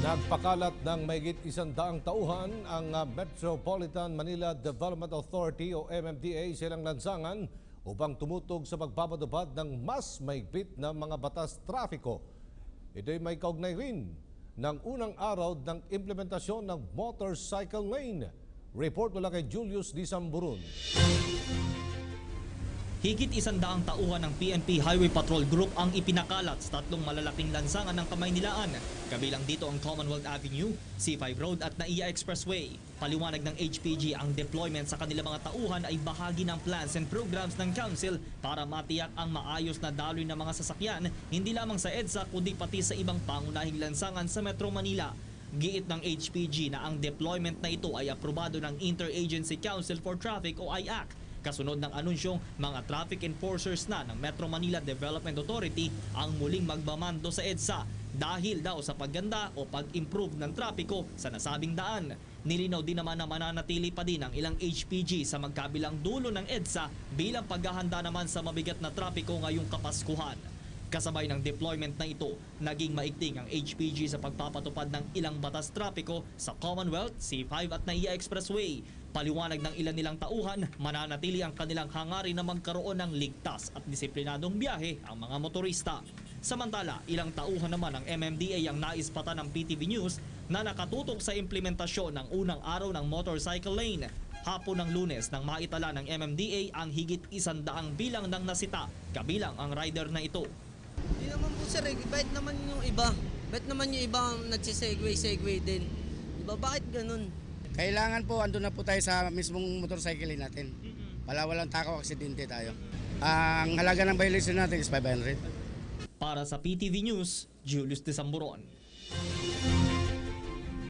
Nagpakalat ng mahigit 100 tauhan ang Metropolitan Manila Development Authority o MMDA sa ilang lansangan upang tumutog sa pagpapatupad ng mas mahigpit na mga batas trapiko. Ito'y may kaugnay rin ng unang araw ng implementasyon ng motorcycle lane. Report mula kay Julius Di Samburon. Higit 100 tauhan ng PNP Highway Patrol Group ang ipinakalat sa tatlong malalaking lansangan ng Kamaynilaan. Kabilang dito ang Commonwealth Avenue, C5 Road at NAIA Expressway. Paliwanag ng HPG, ang deployment sa kanilang mga tauhan ay bahagi ng plans and programs ng Council para matiyak ang maayos na daloy ng mga sasakyan, hindi lamang sa EDSA kundi pati sa ibang pangunahing lansangan sa Metro Manila. Giit ng HPG na ang deployment na ito ay aprobado ng Interagency Council for Traffic o IAC. Kasunod ng anunsyong mga traffic enforcers na ng Metro Manila Development Authority ang muling magbamando sa EDSA dahil daw sa pagganda o pag-improve ng trapiko sa nasabing daan. Nilinaw din naman na mananatili pa din ang ilang HPG sa magkabilang dulo ng EDSA bilang paghahanda naman sa mabigat na trapiko ngayong Kapaskuhan. Kasabay ng deployment na ito, naging maigting ang HPG sa pagpapatupad ng ilang batas trapiko sa Commonwealth, C5 at NAIA Expressway. Paliwanag ng ilan nilang tauhan, mananatili ang kanilang hangarin na magkaroon ng ligtas at disiplinadong biyahe ang mga motorista. Samantala, ilang tauhan naman ng MMDA ang naispatan ng PTV News na nakatutok sa implementasyon ng unang araw ng motorcycle lane. Hapon ng Lunes nang maitala ng MMDA ang higit 100 bilang ng nasita, kabilang ang rider na ito. Hindi naman po sir, bait naman yung iba. Bait naman yung iba nagsisegway din. Diba, bakit ganun? Kailangan po, andun na po tayo sa mismong motorcycle natin. Wala walang takaw, aksidente tayo. Ang halaga ng violation natin is 500. Para sa PTV News, Julius De Samburon.